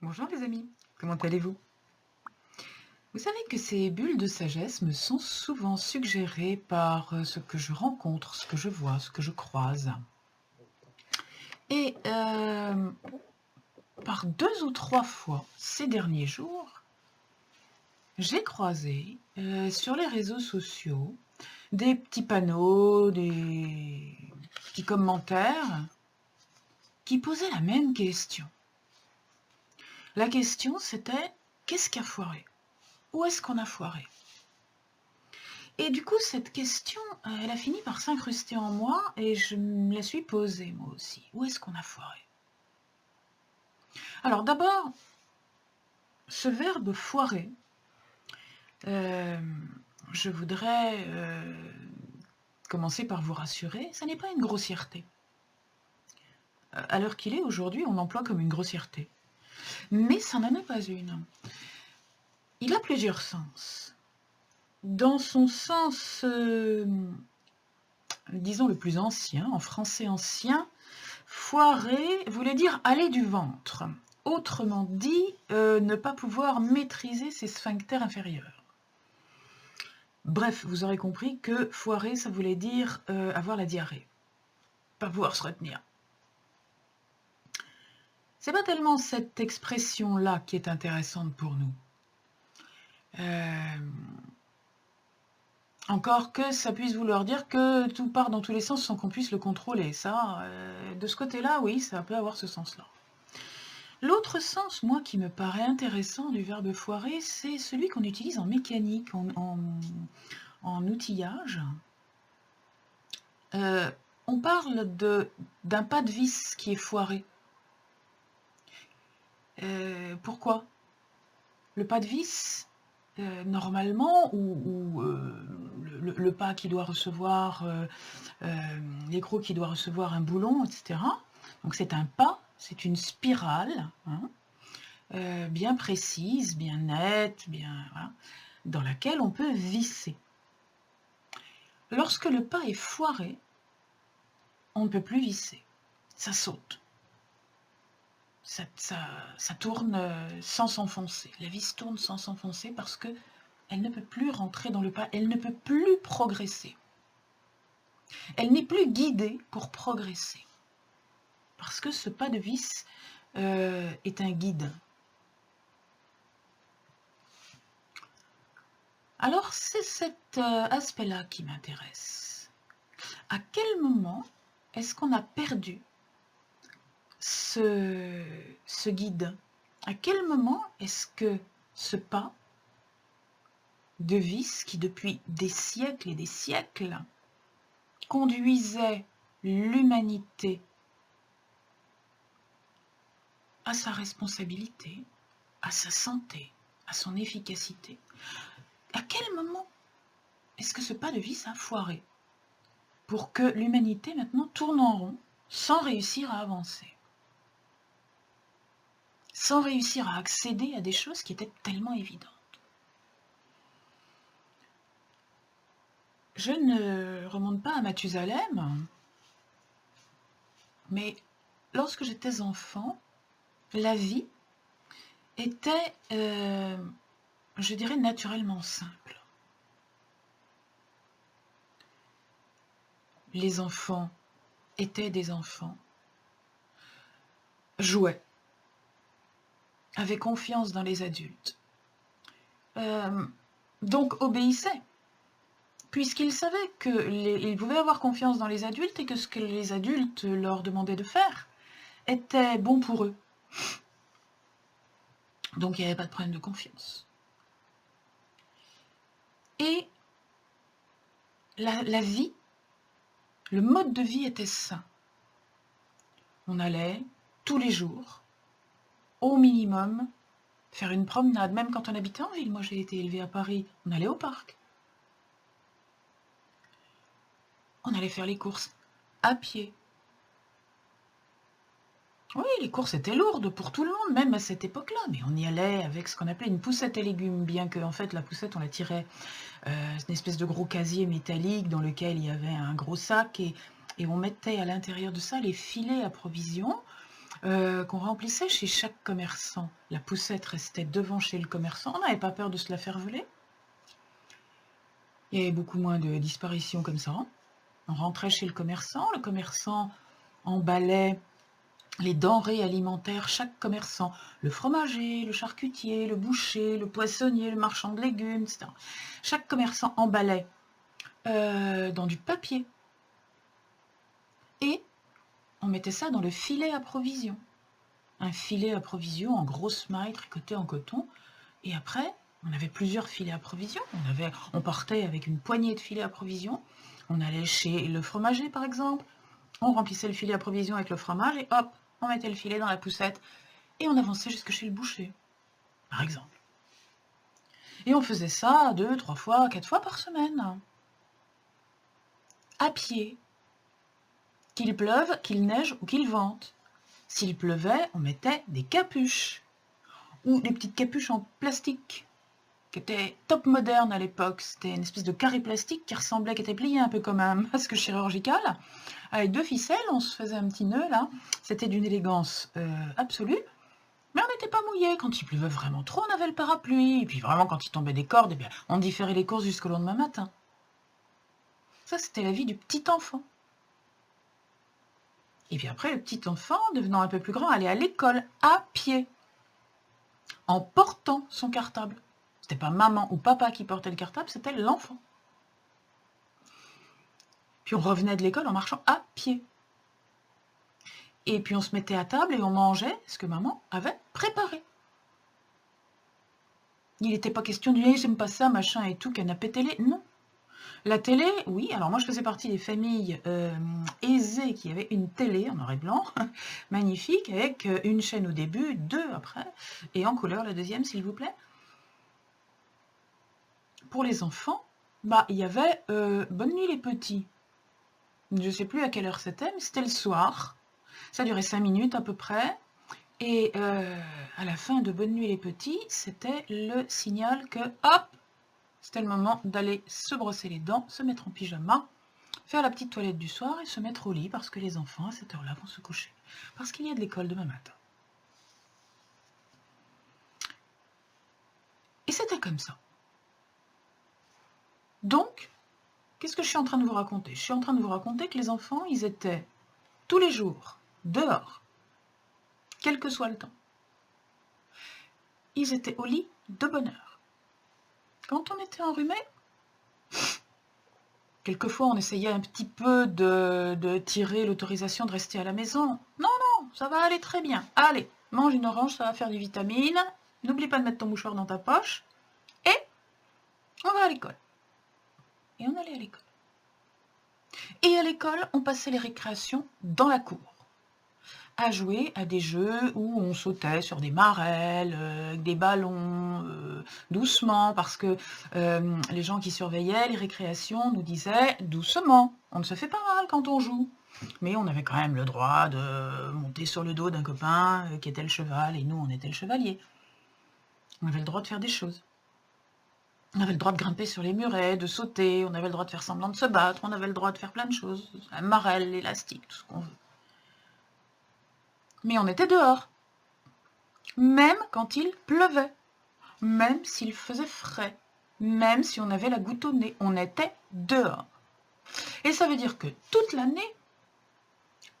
Bonjour les amis, comment allez-vous? Vous savez que ces bulles de sagesse me sont souvent suggérées par ce que je rencontre, ce que je vois, ce que je croise. Et par 2 ou 3 fois ces derniers jours, j'ai croisé sur les réseaux sociaux des petits panneaux, des petits commentaires qui posaient la même question. La question c'était: qu'est-ce qui a foiré? Où est-ce qu'on a foiré? Et du coup, cette question, elle a fini par s'incruster en moi et je me la suis posée moi aussi. Où est-ce qu'on a foiré? Alors d'abord, ce verbe «foirer», je voudrais, commencer par vous rassurer, ça n'est pas une grossièreté. À l'heure qu'il est aujourd'hui, on l'emploie comme une grossièreté. Mais ça n'en est pas une. Il a plusieurs sens. Dans son sens, disons le plus ancien, en français ancien, foirer voulait dire aller du ventre. Autrement dit, ne pas pouvoir maîtriser ses sphincters inférieurs. Bref, vous aurez compris que foirer, ça voulait dire avoir la diarrhée. Pas pouvoir se retenir. C'est pas tellement cette expression-là qui est intéressante pour nous. Encore que ça puisse vouloir dire que tout part dans tous les sens sans qu'on puisse le contrôler. Ça, de ce côté-là, oui, ça peut avoir ce sens-là. L'autre sens, moi, qui me paraît intéressant du verbe foirer, c'est celui qu'on utilise en mécanique, en outillage. On parle d'un pas de vis qui est foiré. Pourquoi? Le pas de vis, normalement, ou le pas qui doit recevoir, l'écrou qui doit recevoir un boulon, etc. Donc c'est un pas, c'est une spirale, hein, bien précise, bien nette, voilà, dans laquelle on peut visser. Lorsque le pas est foiré, on ne peut plus visser, ça saute. Ça tourne sans s'enfoncer. La vis tourne sans s'enfoncer parce qu'elle ne peut plus rentrer dans le pas, elle ne peut plus progresser. Elle n'est plus guidée pour progresser. Parce que ce pas de vis est un guide. Alors c'est cet aspect-là qui m'intéresse. À quel moment est-ce qu'on a perdu ce guide? À quel moment est-ce que ce pas de vis qui depuis des siècles et des siècles conduisait l'humanité à sa responsabilité, à sa santé, à son efficacité, à quel moment est-ce que ce pas de vis a foiré pour que l'humanité maintenant tourne en rond sans réussir à avancer, sans réussir à accéder à des choses qui étaient tellement évidentes? Je ne remonte pas à Mathusalem, mais lorsque j'étais enfant, la vie était, je dirais, naturellement simple. Les enfants étaient des enfants, jouaient, avaient confiance dans les adultes, donc obéissaient, puisqu'ils savaient qu'ils pouvaient avoir confiance dans les adultes et que ce que les adultes leur demandaient de faire était bon pour eux. Donc il n'y avait pas de problème de confiance. Et la vie, le mode de vie était sain. On allait tous les jours, au minimum, faire une promenade, même quand on habitait en ville. Moi, j'ai été élevée à Paris, on allait au parc. On allait faire les courses à pied. Oui, les courses étaient lourdes pour tout le monde, même à cette époque-là, mais on y allait avec ce qu'on appelait une poussette à légumes, bien que en fait la poussette on la tirait, une espèce de gros casier métallique dans lequel il y avait un gros sac et on mettait à l'intérieur de ça les filets à provisions. qu'on remplissait chez chaque commerçant. La poussette restait devant chez le commerçant, on n'avait pas peur de se la faire voler. Il y avait beaucoup moins de disparitions comme ça. On rentrait chez le commerçant emballait les denrées alimentaires, chaque commerçant, le fromager, le charcutier, le boucher, le poissonnier, le marchand de légumes, etc. Chaque commerçant emballait dans du papier et on mettait ça dans le filet à provision. Un filet à provision en grosse maille tricotée en coton. Et après, on avait plusieurs filets à provision. On partait avec une poignée de filets à provision. On allait chez le fromager, par exemple. On remplissait le filet à provision avec le fromage et hop, on mettait le filet dans la poussette. Et on avançait jusque chez le boucher, par exemple. Et on faisait ça 2, 3 fois, 4 fois par semaine. À pied. Qu'il pleuve, qu'il neige ou qu'il vente. S'il pleuvait, on mettait des capuches. Ou des petites capuches en plastique, qui étaient top moderne à l'époque. C'était une espèce de carré plastique qui était plié un peu comme un masque chirurgical. Avec 2 ficelles, on se faisait un petit nœud là. C'était d'une élégance absolue. Mais on n'était pas mouillé. Quand il pleuvait vraiment trop, on avait le parapluie. Et puis vraiment, quand il tombait des cordes, eh bien, on différait les courses jusqu'au lendemain matin. Ça, c'était la vie du petit enfant. Et puis après, le petit enfant, devenant un peu plus grand, allait à l'école à pied, en portant son cartable. C'était pas maman ou papa qui portait le cartable, c'était l'enfant. Puis on revenait de l'école en marchant à pied. Et puis on se mettait à table et on mangeait ce que maman avait préparé. Il n'était pas question de dire j'aime pas ça, machin et tout, canapé télé. Non. La télé, oui, alors moi je faisais partie des familles aisées qui avaient une télé en noir et blanc, magnifique, avec une chaîne au début, 2 après, et en couleur la deuxième s'il vous plaît. Pour les enfants, il y avait Bonne nuit les petits. Je ne sais plus à quelle heure c'était, mais c'était le soir. Ça durait 5 minutes à peu près. Et à la fin de Bonne nuit les petits, c'était le signal que, hop, c'était le moment d'aller se brosser les dents, se mettre en pyjama, faire la petite toilette du soir et se mettre au lit parce que les enfants, à cette heure-là, vont se coucher. Parce qu'il y a de l'école demain matin. Et c'était comme ça. Donc, qu'est-ce que je suis en train de vous raconter? Je suis en train de vous raconter que les enfants, ils étaient tous les jours dehors, quel que soit le temps. Ils étaient au lit de bonne heure. Quand on était enrhumé, quelquefois on essayait un petit peu de tirer l'autorisation de rester à la maison. Non, non, ça va aller très bien. Allez, mange une orange, ça va faire des vitamines. N'oublie pas de mettre ton mouchoir dans ta poche. Et on va à l'école. Et on allait à l'école. Et à l'école, on passait les récréations dans la cour, à jouer à des jeux où on sautait sur des marelles, des ballons, doucement, parce que les gens qui surveillaient les récréations nous disaient doucement, on ne se fait pas mal quand on joue. Mais on avait quand même le droit de monter sur le dos d'un copain qui était le cheval, et nous on était le chevalier. On avait le droit de faire des choses. On avait le droit de grimper sur les murets, de sauter, on avait le droit de faire semblant de se battre, on avait le droit de faire plein de choses, la marelle, l'élastique, tout ce qu'on veut. Mais on était dehors, même quand il pleuvait, même s'il faisait frais, même si on avait la goutte au nez, on était dehors. Et ça veut dire que toute l'année,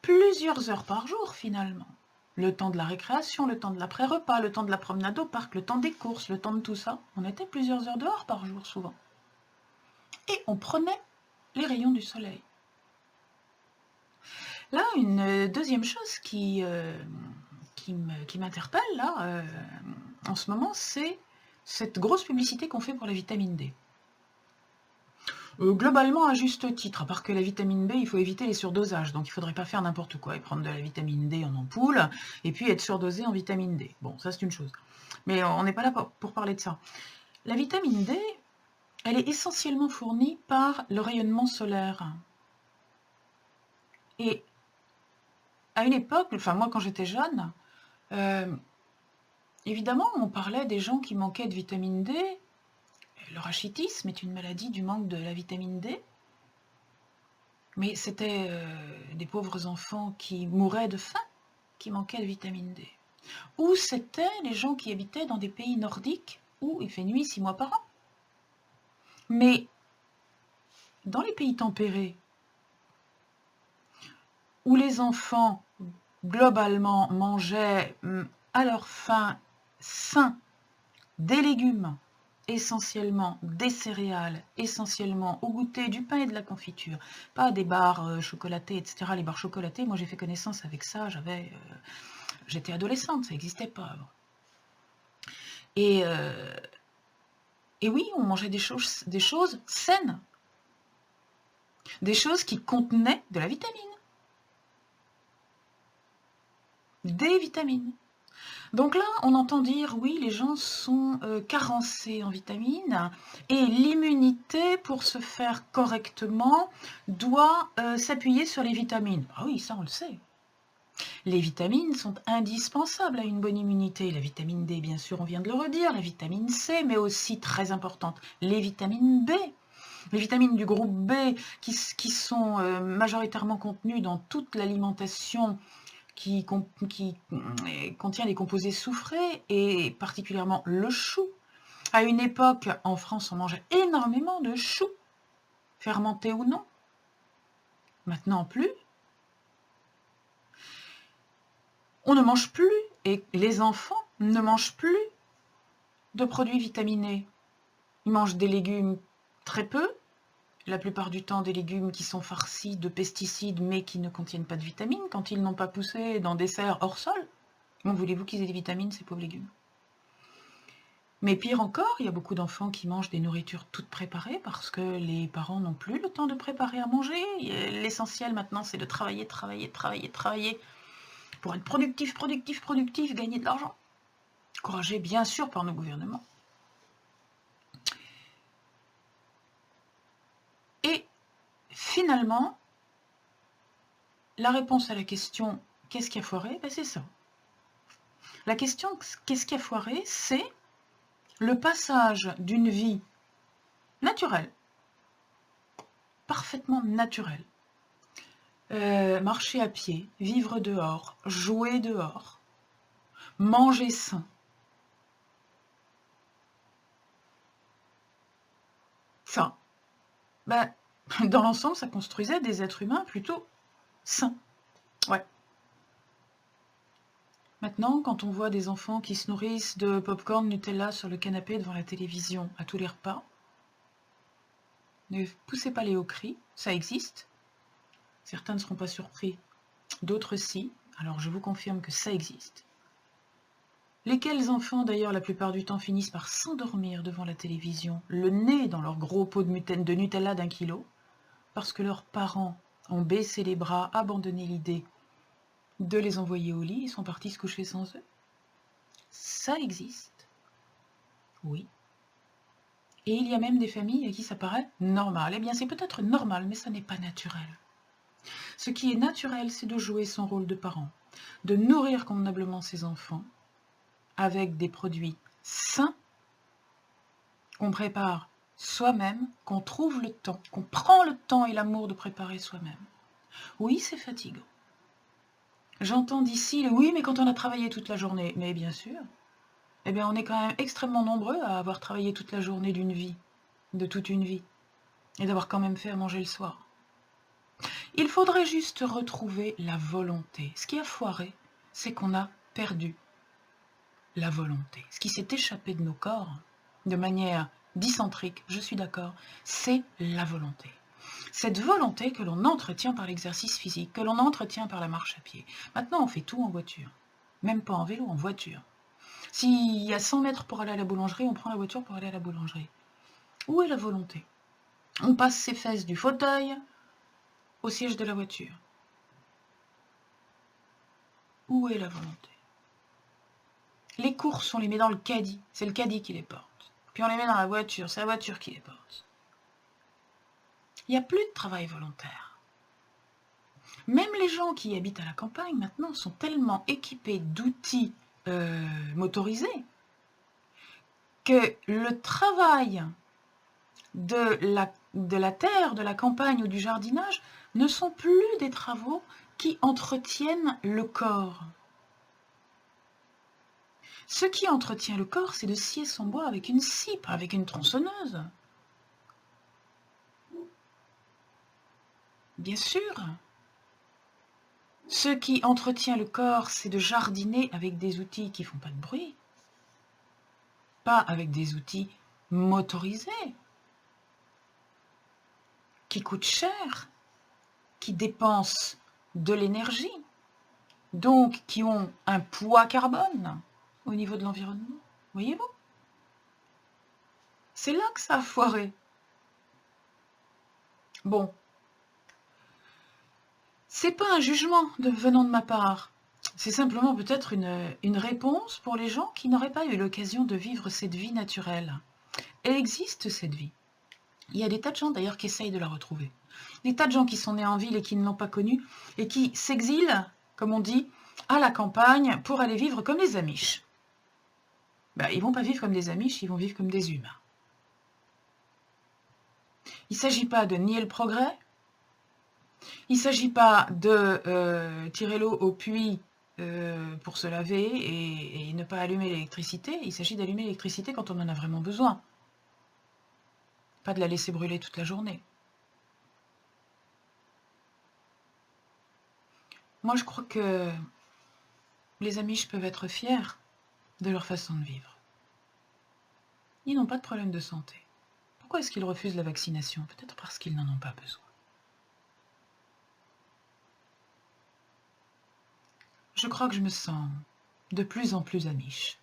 plusieurs heures par jour finalement, le temps de la récréation, le temps de l'après-repas, le temps de la promenade au parc, le temps des courses, le temps de tout ça, on était plusieurs heures dehors par jour souvent. Et on prenait les rayons du soleil. Là, une deuxième chose qui m'interpelle là, en ce moment, c'est cette grosse publicité qu'on fait pour la vitamine D. Globalement, à juste titre, à part que la vitamine B, il faut éviter les surdosages, donc il ne faudrait pas faire n'importe quoi et prendre de la vitamine D en ampoule, et puis être surdosé en vitamine D. Bon, ça c'est une chose. Mais on n'est pas là pour parler de ça. La vitamine D, elle est essentiellement fournie par le rayonnement solaire. Et à une époque, enfin moi quand j'étais jeune, évidemment on parlait des gens qui manquaient de vitamine D. Le rachitisme est une maladie du manque de la vitamine D. Mais c'était des pauvres enfants qui mouraient de faim. qui manquaient de vitamine D. Ou c'était les gens qui habitaient dans des pays nordiques où il fait nuit 6 mois par an. Mais dans les pays tempérés, où les enfants, globalement, mangeaient à leur faim sain des légumes, essentiellement des céréales, essentiellement au goûter du pain et de la confiture, pas des barres chocolatées, etc. Les barres chocolatées, moi j'ai fait connaissance avec ça, j'étais adolescente, ça n'existait pas avant. Et oui, on mangeait des choses saines, des choses qui contenaient de la vitamine, des vitamines. Donc là, on entend dire, oui, les gens sont carencés en vitamines et l'immunité, pour se faire correctement, doit s'appuyer sur les vitamines. Ah oui, ça on le sait. Les vitamines sont indispensables à une bonne immunité. La vitamine D, bien sûr, on vient de le redire, la vitamine C, mais aussi, très importante, les vitamines B. Les vitamines du groupe B qui sont majoritairement contenues dans toute l'alimentation qui contient des composés soufrés, et particulièrement le chou. À une époque, en France, on mangeait énormément de chou, fermenté ou non. Maintenant, plus. On ne mange plus, et les enfants ne mangent plus de produits vitaminés. Ils mangent des légumes très peu, la plupart du temps des légumes qui sont farcis de pesticides mais qui ne contiennent pas de vitamines quand ils n'ont pas poussé dans des serres hors sol. Comment voulez-vous qu'ils aient des vitamines, ces pauvres légumes? Mais pire encore, il y a beaucoup d'enfants qui mangent des nourritures toutes préparées parce que les parents n'ont plus le temps de préparer à manger. L'essentiel maintenant, c'est de travailler pour être productif, gagner de l'argent. Encouragé bien sûr par nos gouvernements. Et finalement, la réponse à la question « qu'est-ce qui a foiré ?» c'est ça. La question « qu'est-ce qui a foiré ?» c'est le passage d'une vie naturelle, parfaitement naturelle, marcher à pied, vivre dehors, jouer dehors, manger sain. Ça, dans l'ensemble, ça construisait des êtres humains plutôt sains. Ouais. Maintenant, quand on voit des enfants qui se nourrissent de pop-corn Nutella sur le canapé devant la télévision à tous les repas, ne poussez pas les hauts cris, ça existe. Certains ne seront pas surpris, d'autres si. Alors je vous confirme que ça existe. Lesquels enfants, d'ailleurs, la plupart du temps, finissent par s'endormir devant la télévision, le nez dans leur gros pot de Nutella d'1 kilo, parce que leurs parents ont baissé les bras, abandonné l'idée de les envoyer au lit et sont partis se coucher sans eux. Ça existe. Oui. Et il y a même des familles à qui ça paraît normal. Eh bien, c'est peut-être normal, mais ça n'est pas naturel. Ce qui est naturel, c'est de jouer son rôle de parent, de nourrir convenablement ses enfants avec des produits sains qu'on prépare soi-même, qu'on trouve le temps, qu'on prend le temps et l'amour de préparer soi-même. Oui, c'est fatigant. J'entends d'ici le « oui, mais quand on a travaillé toute la journée », mais bien sûr, eh bien on est quand même extrêmement nombreux à avoir travaillé toute la journée d'une vie, de toute une vie, et d'avoir quand même fait à manger le soir. Il faudrait juste retrouver la volonté. Ce qui a foiré, c'est qu'on a perdu la volonté. Ce qui s'est échappé de nos corps, de manière dycentrique, je suis d'accord, c'est la volonté. Cette volonté que l'on entretient par l'exercice physique, que l'on entretient par la marche à pied. Maintenant, on fait tout en voiture. Même pas en vélo, en voiture. S'il y a 100 mètres pour aller à la boulangerie, on prend la voiture pour aller à la boulangerie. Où est la volonté? On passe ses fesses du fauteuil au siège de la voiture. Où est la volonté? Les courses, on les met dans le caddie. C'est le caddie qui les porte. Puis on les met dans la voiture. C'est la voiture qui les porte. Il n'y a plus de travail volontaire. Même les gens qui habitent à la campagne, maintenant, sont tellement équipés d'outils motorisés que le travail de la terre, de la campagne ou du jardinage ne sont plus des travaux qui entretiennent le corps. Ce qui entretient le corps, c'est de scier son bois avec une scie, pas avec une tronçonneuse. Bien sûr. Ce qui entretient le corps, c'est de jardiner avec des outils qui font pas de bruit, pas avec des outils motorisés, qui coûtent cher, qui dépensent de l'énergie, donc qui ont un poids carbone au niveau de l'environnement. Voyez-vous? C'est là que ça a foiré. Bon, c'est pas un jugement venant de ma part. C'est simplement peut-être une réponse pour les gens qui n'auraient pas eu l'occasion de vivre cette vie naturelle. Elle existe, cette vie. Il y a des tas de gens d'ailleurs qui essayent de la retrouver. Des tas de gens qui sont nés en ville et qui ne l'ont pas connue et qui s'exilent, comme on dit, à la campagne pour aller vivre comme les Amish. Ben, ils ne vont pas vivre comme des Amish, ils vont vivre comme des humains. Il ne s'agit pas de nier le progrès, il ne s'agit pas de tirer l'eau au puits pour se laver et ne pas allumer l'électricité, il s'agit d'allumer l'électricité quand on en a vraiment besoin, pas de la laisser brûler toute la journée. Moi, je crois que les Amish peuvent être fiers de leur façon de vivre. Ils n'ont pas de problème de santé. Pourquoi est-ce qu'ils refusent la vaccination? Peut-être parce qu'ils n'en ont pas besoin. Je crois que je me sens de plus en plus Amish.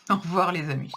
Au revoir les Amish.